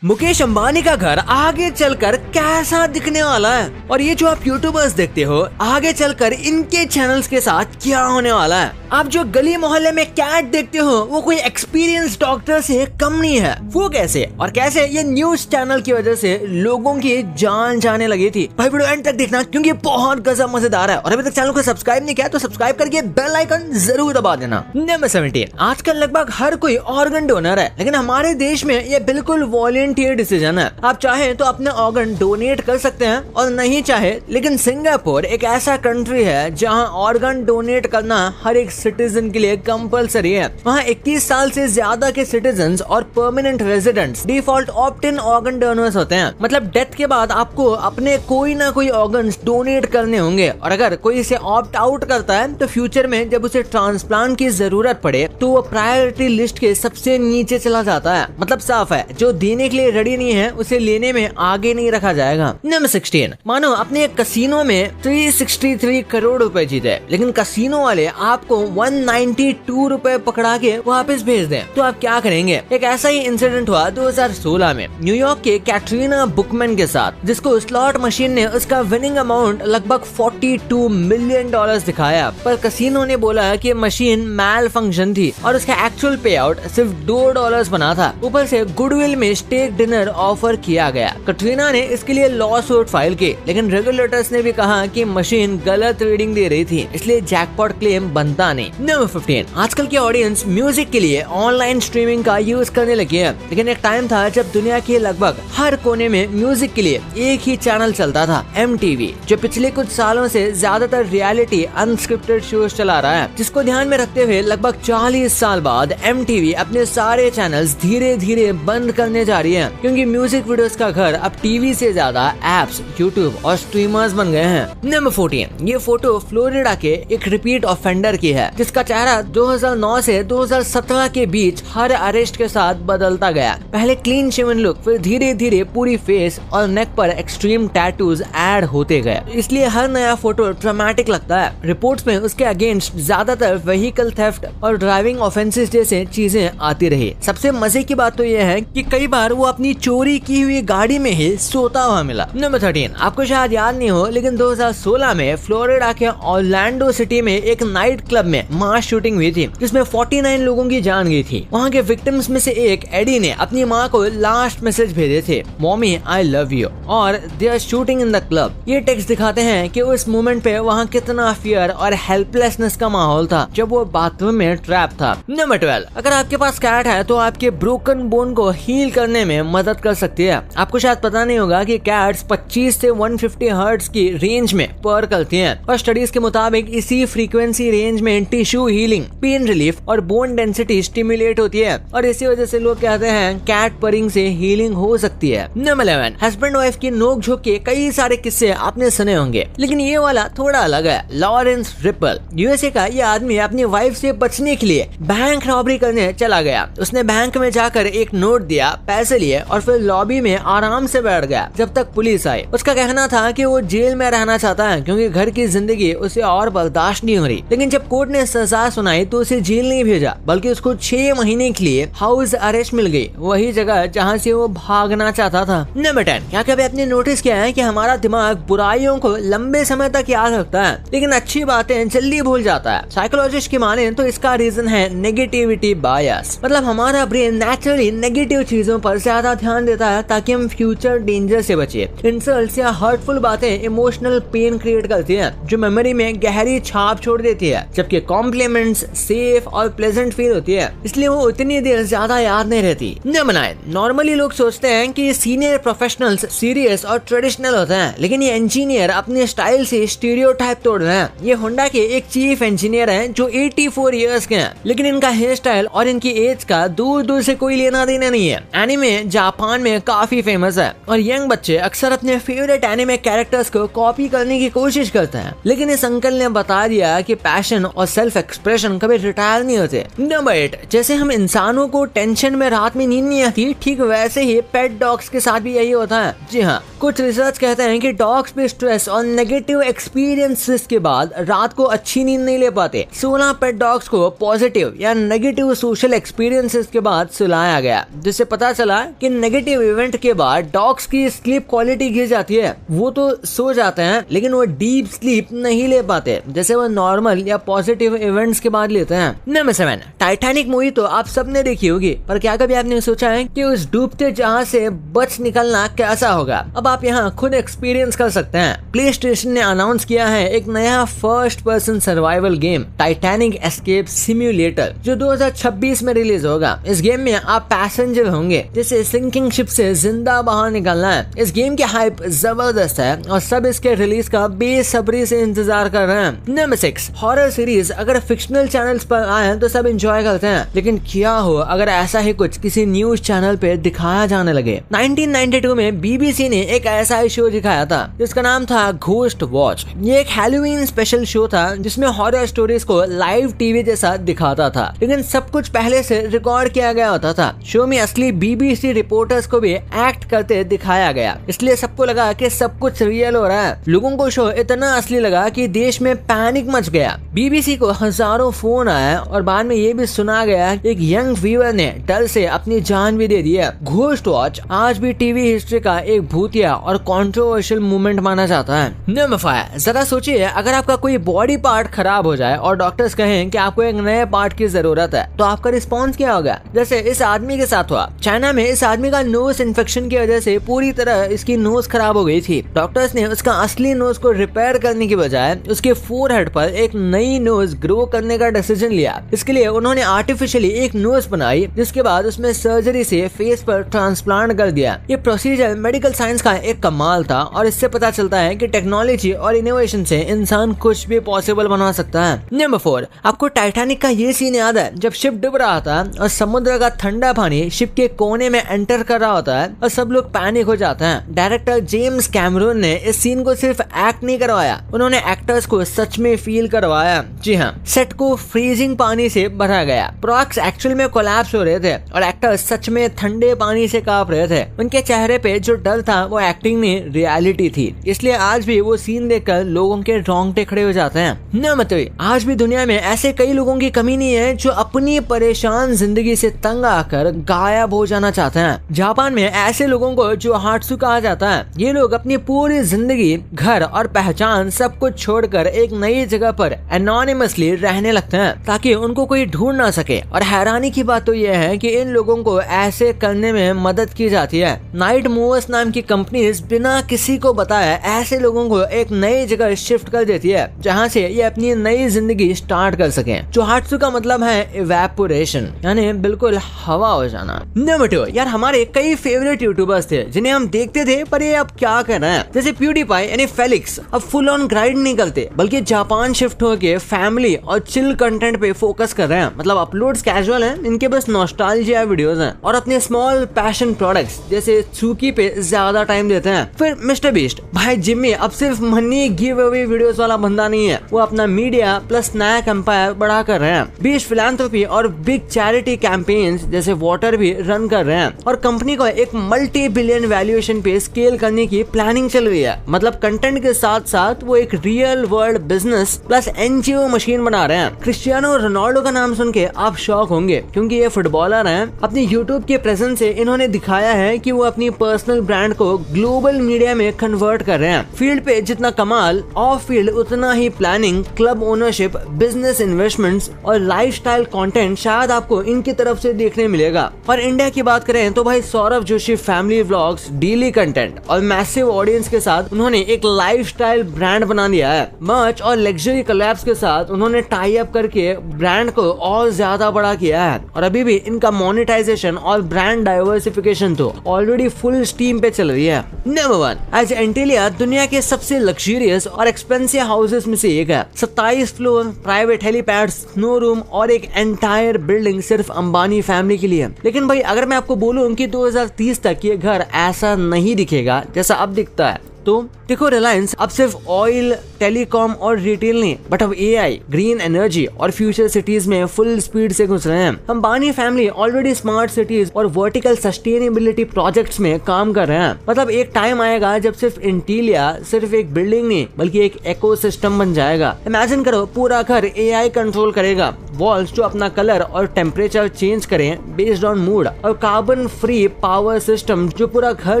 मुकेश अंबानी का घर आगे चलकर कैसा दिखने वाला है और ये जो आप यूट्यूबर्स देखते हो आगे चलकर इनके चैनल्स के साथ क्या होने वाला है। आप जो गली मोहल्ले में कैट देखते हो वो कोई एक्सपीरियंस डॉक्टर से कम नहीं है। वो कैसे और कैसे ये न्यूज चैनल की वजह से लोगों की जान जाने लगी थी। भाई वीडियो एंड तक देखना क्योंकि बहुत गजब मजेदार है। और अभी तक चैनल को सब्सक्राइब नहीं किया तो सब्सक्राइब करके बेल आइकन जरूर दबा देना। नंबर 17, आजकल लगभग हर कोई ऑर्गन डोनर है, लेकिन हमारे देश में ये बिल्कुल वॉलंटियर डिसीजन है। आप चाहे तो अपने ऑर्गन डोनेट कर सकते हैं और नहीं चाहे, लेकिन सिंगापुर एक ऐसा कंट्री है जहां ऑर्गन डोनेट करना हर एक सिटीजन के लिए कंपलसरी है। वहां 21 साल से ज्यादा के सिटीजन और परमानेंट रेजिडेंट्स डिफॉल्ट ऑप्ट इन ऑर्गन डोनर्स होते हैं। मतलब डेथ के बाद आपको अपने कोई ना कोई ऑर्गन डोनेट करने होंगे और अगर कोई इसे ऑप्ट आउट करता है तो फ्यूचर में जब उसे ट्रांसप्लांट की जरूरत पड़े तो वो प्रायोरिटी लिस्ट के सबसे नीचे चला जाता है। मतलब साफ है, जो देने के लिए रेडी नहीं है उसे लेने में आगे नहीं रखा जाएगा। नंबर 16, मानो अपने एक कसिनो में 363 करोड़ रुपए जीते, लेकिन कसिनो वाले आपको 192 रुपए पकड़ा के वापस भेज दें तो आप क्या करेंगे। एक ऐसा ही इंसिडेंट हुआ 2016 में न्यूयॉर्क के कैटरीना बुकमैन के साथ, जिसको स्लॉट मशीन ने उसका विनिंग अमाउंट लगभग $42 मिलियन दिखाया, पर कसिनो ने बोला कि मशीन मैल फंक्शन थी और उसका एक्चुअल पे आउट सिर्फ $2 बना था। ऊपर से गुडविल में स्टेक डिनर ऑफर किया गया। कैटरीना ने इसके लिए लॉ सूट फाइल की, लेकिन रेगुलेटर्स ने भी कहा कि मशीन गलत रीडिंग दे रही थी, इसलिए जैकपॉट क्लेम बनता नहीं। नंबर 15, आजकल की ऑडियंस म्यूजिक के लिए ऑनलाइन स्ट्रीमिंग का यूज करने लगी है, लेकिन एक टाइम था जब दुनिया के लगभग हर कोने में म्यूजिक के लिए एक ही चैनल चलता था, MTV, जो पिछले कुछ सालों से ज्यादातर रियलिटी अनस्क्रिप्टेड शोज चला रहा है। जिसको ध्यान में रखते हुए लगभग 40 साल बाद MTV अपने सारे चैनल्स धीरे धीरे बंद करने जा रही है, क्योंकि म्यूजिक वीडियोस का घर अब टीवी से ज्यादा एप्स, यूट्यूब और स्ट्रीमर्स बन गए हैं। नंबर 14, ये फोटो फ्लोरिडा के एक रिपीट ऑफेंडर की है, जिसका चेहरा 2009 से 2017 के बीच हर अरेस्ट के साथ बदलता गया। पहले क्लीन शेवन लुक, फिर धीरे धीरे पूरी फेस और नेक पर एक्सट्रीम टैटूज ऐड होते गए, इसलिए हर नया फोटो ड्रामेटिक लगता है। रिपोर्ट्स में उसके अगेंस्ट ज्यादातर व्हीकल थेफ्ट और ड्राइविंग ऑफेंसेस जैसे चीजें आती रही। सबसे मजे की बात तो यह है कि कई बार वो अपनी चोरी की हुई गाड़ी में ही सोता हुआ मिला। नंबर 13, आपको शायद याद नहीं हो, लेकिन 2016 में फ्लोरिडा के ऑरलैंडो सिटी में एक नाइट क्लब में मास शूटिंग हुई थी, जिसमें 49 लोगों की जान गई थी। वहाँ के विक्टिम्स में से एक एडी ने अपनी माँ को लास्ट मैसेज भेजे थे, मॉमी आई लव यू और they are shooting in the club. ये टेक्स्ट दिखाते हैं कि उस मोमेंट पे वहाँ कितना फियर और हेल्पलेसनेस का माहौल था जब वो बाथरूम में ट्रैप था। नंबर 12, अगर आपके पास कैट है तो आपके ब्रोकन बोन को हील करने में मदद कर सकती है। आपको शायद पता नहीं होगा कि कैट्स 25 से 150 हर्ट्ज की रेंज में पर करती हैं और स्टडीज के मुताबिक इसी फ्रीक्वेंसी रेंज में टिश्यू हीलिंग, पेन रिलीफ और बोन डेंसिटी स्टिमुलेट होती है और इसी वजह से लोग कहते हैं कैट परिंग से हीलिंग हो सकती है। नंबर 11, हस्बैंड वाइफ की नोक झोंक के कई सारे किस्से आपने सुने होंगे, लेकिन ये वाला थोड़ा अलग है। लॉरेंस रिपल, यूएसए का ये आदमी अपनी वाइफ से बचने के लिए बैंक रॉबरी करने चला गया। उसने बैंक में जाकर एक नोट दिया, पैसे लिए और फिर लॉबी में आराम से बैठ गया जब तक पुलिस आई। उसका कहना था कि वो जेल में रहना चाहता है क्योंकि घर की जिंदगी उसे और बर्दाश्त नहीं हो रही, लेकिन जब कोर्ट ने सजा सुनाई तो उसे जेल नहीं भेजा, बल्कि उसको 6 महीने के लिए हाउस अरेस्ट मिल गई, वही जगह जहाँ से वो भागना चाहता था। नंबर 10, क्या कभी आपने नोटिस किया है कि हमारा दिमाग बुराइयों को लंबे समय तक याद रखता है, लेकिन अच्छी बातें जल्दी भूल जाता है। साइकोलॉजिस्ट की माने तो इसका रीजन है नेगेटिविटी बायस। मतलब हमारा ब्रेन नेचुरली नेगेटिव चीजों पर ज्यादा ध्यान देता है ताकि हम फ्यूचर डेंजर से बचे। इंसल्ट्स या हर्टफुल बातें इमोशनल पेन क्रिएट करती हैं, जो मेमोरी में गहरी छाप छोड़ देती है, जबकि कॉम्प्लीमेंट्स सेफ और प्लेजेंट फील होती है, इसलिए वो उतनी देर ज्यादा याद नहीं रहती। नंबर 9, नॉर्मली लोग सोचते हैं कि सीनियर प्रोफेशनल्स सीरियस और ट्रेडिशनल होते हैं, लेकिन ये इंजीनियर अपने स्टाइल से स्टीरियोटाइप तोड़ रहे हैं। ये होंडा के एक चीफ इंजीनियर हैं जो 84 इयर्स के हैं, लेकिन इनका हेयर स्टाइल और इनकी एज का दूर दूर से कोई लेना देना नहीं है। एनिमे जापान में काफी फेमस है और यंग बच्चे अक्सर अपने फेवरेट एनिमे कैरेक्टर्स को कॉपी करने की कोशिश करते हैं, लेकिन इस अंकल ने बता दिया कि पैशन और सेल्फ एक्सप्रेशन कभी रिटायर नहीं होते। नंबर 8, जैसे हम इंसानों को टेंशन में रात में नींद नहीं आती, ठीक वैसे ही पेट डॉग्स के साथ भी यही होता है। जी हाँ, कुछ रिसर्च कहते हैं कि डॉग्स भी स्ट्रेस और नेगेटिव एक्सपीरियंसेस के बाद रात को अच्छी नींद नहीं ले पाते। 16 पेट डॉग्स को पॉजिटिव या नेगेटिव सोशल एक्सपीरियंसेस के बाद सुलाया गया, जिससे पता चला कि नेगेटिव इवेंट के बाद डॉग्स की स्लीप क्वालिटी गिर जाती है। वो तो सो जाते हैं लेकिन वो डीप स्लीप नहीं ले पाते जैसे वो नॉर्मल या पॉजिटिव इवेंट्स के बाद लेते हैं। नंबर 7, टाइटैनिक मूवी तो आप सबने देखी होगी, पर क्या कभी आपने सोचा है कि उस डूबते जहाज से बच निकलना कैसा होगा? अब आप यहाँ खुद एक्सपीरियंस कर सकते हैं। प्ले स्टेशन ने अनाउंस किया है एक नया first person survival game Titanic escape simulator जो 2026 में रिलीज होगा। इस गेम में आप पैसेंजर होंगे जिसे सिंकिंग शिप से जिंदा बाहर निकलना है। इस गेम की हाइप जबरदस्त है और सब इसके रिलीज का बेसब्री से इंतजार कर रहे हैं। नंबर 6, हॉरर सीरीज अगर फिक्शनल चैनल्स पर आए तो सब एंजॉय करते हैं, लेकिन क्या हो अगर ऐसा ही कुछ किसी न्यूज चैनल पे दिखाया जाने लगे। 1992 में बीबीसी ने एक ऐसा ही शो दिखाया था जिसका नाम था घोस्ट वॉच। ये एक हैलोवीन स्पेशल शो था जिसमें हॉरर स्टोरीज को लाइव टीवी जैसा दिखाता था, लेकिन सब कुछ पहले से रिकॉर्ड किया गया होता था। शो में असली बीबीसी रिपोर्टर्स को भी एक्ट करते दिखाया गया, इसलिए सबको लगा कि सब कुछ रियल हो रहा है। लोगों को शो इतना असली लगा कि देश में पैनिक मच गया। बीबीसी को हजारों फोन आया और बाद में ये भी सुना गया एक यंग व्यूअर ने डर से अपनी जान भी दे दी है। घोस्ट वॉच आज भी टीवी हिस्ट्री का एक भूतिया और कंट्रोवर्शियल मूवमेंट माना जाता है। नंबर 5, जरा सोचिए अगर आपका कोई बॉडी पार्ट खराब हो जाए और डॉक्टर्स कहें कि आपको एक नए पार्ट की जरूरत है, तो आपका रिस्पॉन्स क्या होगा? जैसे इस आदमी के साथ हुआ। चाइना में इस आदमी का नोज इन्फेक्शन की वजह से पूरी तरह इसकी नोज खराब हो गई थी। डॉक्टर्स ने उसका असली नोज को रिपेयर करने की बजाय उसके फोरहेड पर एक नई नोज ग्रो करने का डिसीजन लिया। इसके लिए उन्होंने आर्टिफिशियली एक नोज बनाई, जिसके बाद उसमें सर्जरी से फेस पर ट्रांसप्लांट कर दिया। ये प्रोसीजर मेडिकल साइंस का एक कमाल था और इससे पता चलता है कि टेक्नोलॉजी और इनोवेशन से इंसान कुछ भी पॉसिबल बना सकता है। नंबर 4, आपको टाइटैनिक का ये सीन याद है जब शिप डूब रहा था और समुद्र का ठंडा पानी शिप के कोने में एंटर कर रहा होता है और सब लोग पैनिक हो जाते हैं। डायरेक्टर जेम्स कैमरून ने इस सीन को सिर्फ एक्ट नहीं करवाया, उन्होंने एक्टर्स को सच में फील करवाया। जी हाँ, सेट को फ्रीजिंग पानी से भरा गया, प्रोक्स एक्चुअल में कोलैप्स हो रहे थे और एक्टर्स सच में ठंडे पानी से कांप रहे थे। उनके चेहरे पे जो डर था वो एक्टिंग नहीं रियलिटी थी, इसलिए आज भी वो सीन देखकर लोगों के रोंगटे खड़े हो जाते हैं। न मतलब आज भी दुनिया में ऐसे कई लोगों की कमी नहीं है जो अपनी परेशान जिंदगी से तंग आकर गायब हो जाना चाहते हैं। जापान में ऐसे लोगों को जो हाट्सु कहा जाता है, ये लोग अपनी पूरी जिंदगी, घर और पहचान सब कुछ छोड़कर एक नई जगह पर एनोनिमसली रहने लगते हैं ताकि उनको कोई ढूंढ ना सके। और हैरानी की बात तो यह है कि इन लोगों को ऐसे करने में मदद की जाती है। नाइट मूवर्स नाम की कंपनीज बिना किसी को बताए ऐसे लोगों को एक नई जगह शिफ्ट कर देती है जहाँ से ये अपनी नई जिंदगी स्टार्ट कर सके। जो हाट्सु का मतलब है इवेपोरेशन, यानी बिल्कुल हवा हो जाना। नंबर 2, यार हमारे कई फेवरेट यूट्यूबर्स थे जिन्हें हम देखते थे, पर ये अब क्या कर रहे हैं? जैसे प्यूडीपाई यानी फेलिक्स अब फुल ऑन ग्राइंड नहीं करते, बल्कि जापान शिफ्ट होके फैमिली और चिल कंटेंट पे फोकस कर रहे हैं। मतलब अपलोड्स कैजुअल हैं, इनके बस नॉस्टैल्जिया वीडियोस हैं और अपने स्मॉल पैशन प्रोडक्ट्स जैसे सुकी पे ज्यादा टाइम देते हैं। फिर मिस्टर बीस्ट, भाई जिम्मी अब सिर्फ मनी गिव अवे वीडियोस वाला बंदा नहीं है, वो अपना मीडिया प्लस स्नैक एम्पायर बढ़ा कर रहे हैं। बीस्ट फिलैंथ्रोपी और बिग चैरिटी कैंपेन्स जैसे वाटर भी रन कर रहे हैं और कंपनी को एक मल्टी बिलियन वैल्यूएशन पे स्केल करने की प्लानिंग चल रही है। मतलब कंटेंट के साथ साथ वो एक real world business plus NGO machine बना रहे हैं। क्रिस्टियानो रोनाल्डो का नाम सुन के आप शॉक होंगे क्योंकि ये फुटबॉलर हैं। अपनी यूट्यूब के प्रेजेंस से इन्होंने दिखाया है कि वो अपनी पर्सनल ब्रांड को ग्लोबल मीडिया में कन्वर्ट कर रहे हैं। फील्ड पे जितना कमाल, ऑफ फील्ड उतना ही planning, club ownership, business investments और लाइफस्टाइल कंटेंट शायद आपको इनकी तरफ से देखने मिलेगा। और इंडिया की बात करें तो भाई Saurabh Joshi family vlogs, daily content और मैसिव ऑडियंस के साथ उन्होंने एक लाइफस्टाइल ब्रांड बना दिया है। मर्च और लग्जरी कोलैब्स के साथ उन्होंने टाई अप करके ब्रांड को और ज्यादा बड़ा किया है और अभी भी इनका मोनेटाइजेशन और ब्रांड डाइवर्सिफिकेशन तो ऑलरेडी फुल स्टीम पे चल रही है। नंबर 1, आज एंटिलिया दुनिया के सबसे लग्जरियस और एक्सपेंसिव हाउसेस में से एक है। 27 floor, private helipad, snow room और एक एंटायर बिल्डिंग सिर्फ अंबानी फैमिली के लिए। लेकिन भाई अगर मैं आपको बोलूं कि 2030 तक ये घर ऐसा नहीं दिखेगा जैसा अब दिखता है, तो देखो रिलायंस अब सिर्फ ऑयल, टेलीकॉम और रिटेल नहीं, बट अब एआई, ग्रीन एनर्जी और फ्यूचर सिटीज में फुल स्पीड से घुस रहे हैं। Ambani family already smart cities और वर्टिकल सस्टेनेबिलिटी प्रोजेक्ट्स में काम कर रहे हैं। मतलब एक टाइम आएगा जब सिर्फ इंटीलिया सिर्फ एक बिल्डिंग नहीं बल्कि एक इकोसिस्टम बन जाएगा। इमेजिन करो पूरा घर एआई कंट्रोल करेगा, वॉल्स जो अपना कलर और टेम्परेचर चेंज करें बेस्ड ऑन मूड, और कार्बन फ्री पावर सिस्टम जो पूरा घर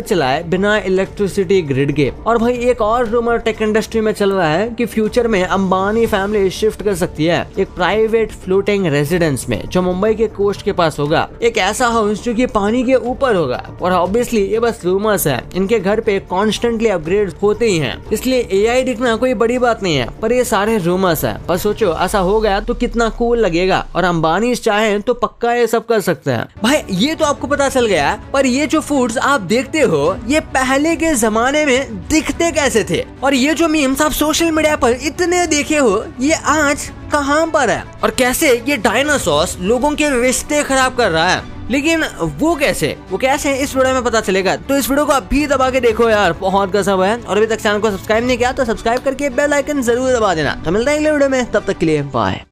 चलाए बिना इलेक्ट्रिसिटी ग्रिड के। और भाई एक और रूमर टेक इंडस्ट्री में चल रहा है कि फ्यूचर में अंबानी फैमिली शिफ्ट कर सकती है एक प्राइवेट फ्लोटिंग रेजिडेंस में जो मुंबई के कोस्ट के पास होगा, एक ऐसा हाउस जो कि पानी के ऊपर होगा। और ऑब्वियसली ये बस रूमर्स है, इनके घर पे कॉन्स्टेंटली अपग्रेड होते ही हैं, इसलिए एआई दिखना कोई बड़ी बात नहीं है, पर ये सारे रूमर्स है। पर सोचो ऐसा हो गया तो कितना कूल लगेगा, और अंबानी चाहे तो पक्का ये सब कर सकते हैं। भाई ये तो आपको पता चल गया, पर ये जो फूड्स आप देखते हो ये पहले के जमाने में दिखते कैसे थे, और ये जो मीम्स आप सोशल मीडिया पर इतने देखे हो ये आज कहां पर है, और कैसे ये डायनासोर्स लोगों के रिश्ते खराब कर रहा है। लेकिन वो कैसे इस वीडियो में पता चलेगा, तो इस वीडियो को अभी दबा के देखो यार, बहुत गजब है। और अभी तक चैनल को सब्सक्राइब नहीं किया तो सब्सक्राइब करके बेल आइकन जरूर दबा देना। तो मिलते हैं अगले वीडियो में, तब तक के लिए बाय।